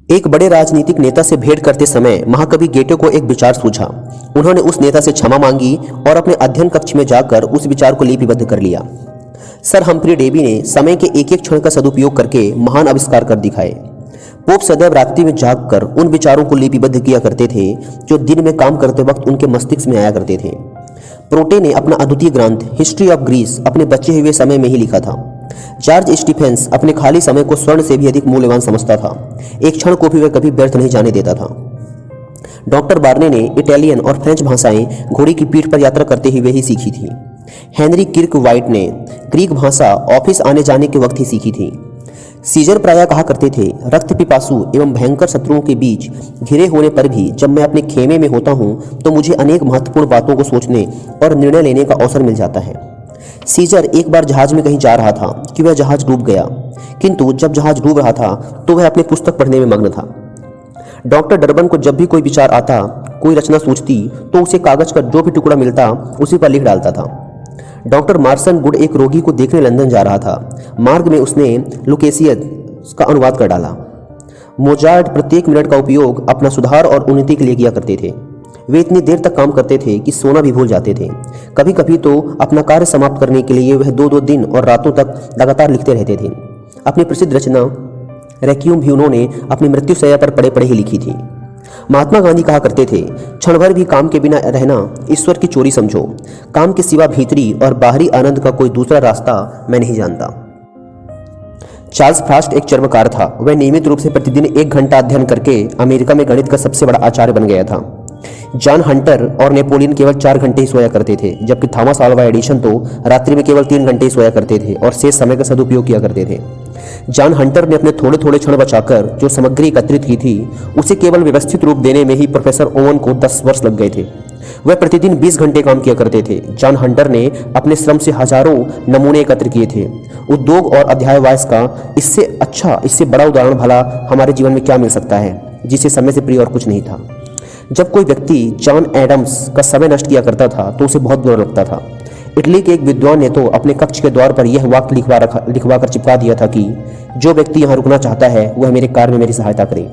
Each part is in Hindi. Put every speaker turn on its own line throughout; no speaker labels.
एक बड़े राजनीतिक नेता से भेंट करते समय महाकवि गेटे को एक विचार सूझा। उन्होंने उस नेता से क्षमा मांगी और अपने अध्ययन कक्ष में जाकर उस विचार को लिपिबद्ध कर लिया। सर हम्फ्री डेवी ने समय के एक एक क्षण का सदुपयोग करके महान आविष्कार कर दिखाए। पोप सदैव रात्रि में जागकर उन विचारों को लिपिबद्ध किया करते थे जो दिन में काम करते वक्त उनके मस्तिष्क में आया करते थे। प्रोटे ने अपना अद्वितीय ग्रंथ हिस्ट्री ऑफ ग्रीस अपने बचे हुए समय में ही लिखा था। जॉर्ज स्टीफेंस अपने खाली समय को स्वर्ण से भी अधिक मूल्यवान समझता था। एक क्षण को भी वह कभी व्यर्थ नहीं जाने देता था। डॉक्टर बार्ने ने इटालियन और फ्रेंच भाषाएं घोड़ी की पीठ पर यात्रा करते हुए ही सीखी थी। हेनरी किर्क वाइट ने ग्रीक भाषा ऑफिस आने जाने के वक्त ही सीखी थी। सीजर प्रायः कहा करते थे, रक्त पिपासु एवं भयंकर शत्रुओं के बीच घिरे होने पर भी जब मैं अपने खेमे में होता हूँ तो मुझे अनेक महत्वपूर्ण बातों को सोचने और निर्णय लेने का अवसर मिल जाता है। सीजर एक बार जहाज में कहीं जा रहा था कि वह जहाज डूब गया, किंतु जब जहाज डूब रहा था तो वह अपनी पुस्तक पढ़ने में मग्न था। डॉक्टर डर्बन को जब भी कोई विचार आता, कोई रचना सूझती तो उसे कागज का जो भी टुकड़ा मिलता उसी पर लिख डालता था। डॉक्टर मार्सन गुड एक रोगी को देखने लंदन जा रहा था। मार्ग में उसने लुकेशियस का अनुवाद कर डाला। मोजार्ट प्रत्येक मिनट का उपयोग अपना सुधार और उन्नति के लिए किया करते थे। वे इतनी देर तक काम करते थे कि सोना भी भूल जाते थे। कभी कभी तो अपना कार्य समाप्त करने के लिए वह 2-2 दिन और रातों तक लगातार लिखते रहते थे। अपनी प्रसिद्ध रचना रेक्विएम भी उन्होंने अपनी मृत्युशैया पर पड़े पड़े ही लिखी थी। महात्मा गांधी कहा करते थे, क्षण भर भी काम के बिना रहना ईश्वर की चोरी समझो। काम के सिवा भीतरी और बाहरी आनंद का कोई दूसरा रास्ता मैं नहीं जानता। चार्ल्स फ्रास्ट एक चर्मकार था। वह नियमित रूप से प्रतिदिन 1 घंटा अध्ययन करके अमेरिका में गणित का सबसे बड़ा आचार्य बन गया था। जॉन हंटर और नेपोलियन केवल 4 घंटे ही सोया करते थे, जबकि थॉमस अल्वा एडिसन तो रात्रि में केवल 3 घंटे ही सोया करते थे और शेष समय का सदुपयोग किया करते थे। जॉन हंटर ने अपने थोड़े थोड़े क्षण बचाकर जो सामग्री एकत्रित की थी उसे केवल व्यवस्थित रूप देने में ही प्रोफेसर ओवन को 10 वर्ष लग गए थे। वह प्रतिदिन 20 घंटे काम किया करते थे। जॉन हंटर ने अपने श्रम से हजारों नमूने एकत्र किए थे। उद्योग और अध्यायवास का इससे अच्छा, इससे बड़ा उदाहरण भला हमारे जीवन में क्या मिल सकता है, जिसे समय से प्रिय और कुछ नहीं था। जब कोई व्यक्ति जॉन एडम्स का समय नष्ट किया करता था तो उसे बहुत बुरा लगता था। इटली के एक विद्वान ने तो अपने कक्ष के द्वार पर यह वाक्य लिखवा कर चिपका दिया था कि जो व्यक्ति यहाँ रुकना चाहता है वह मेरे कार्य में मेरी सहायता करे।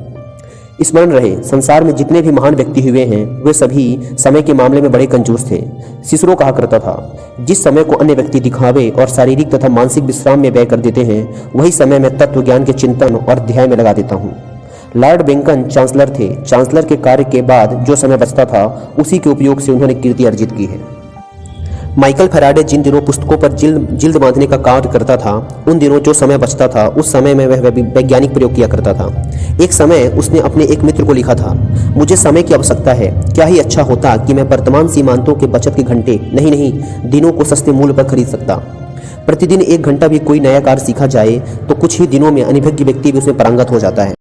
स्मरण रहे, संसार में जितने भी महान व्यक्ति हुए हैं वे सभी समय के मामले में बड़े कंजूस थे। सिसरो कहा करता था, जिस समय को अन्य व्यक्ति दिखावे और शारीरिक तथा मानसिक विश्राम में व्यय कर देते हैं वही समय मैं तत्व ज्ञान के चिंतन और ध्यान में लगा देता हूँ। लॉर्ड बेंकन चांसलर थे। चांसलर के कार्य के बाद जो समय बचता था उसी के उपयोग से उन्होंने कीर्ति अर्जित की है। माइकल फैराडे जिन दिनों पुस्तकों पर जिल्द बांधने का कार्य करता था उन दिनों जो समय बचता था उस समय में वह वैज्ञानिक प्रयोग किया करता था। एक समय उसने अपने एक मित्र को लिखा था, मुझे समय की आवश्यकता है। क्या ही अच्छा होता कि मैं वर्तमान सीमांतों के बचत के घंटे नहीं दिनों को सस्ते मूल्य पर खरीद सकता। प्रतिदिन 1 घंटा भी कोई नया कार्य सीखा जाए तो कुछ ही दिनों में अनुभवी व्यक्ति भी उसमें पारंगत हो जाता है।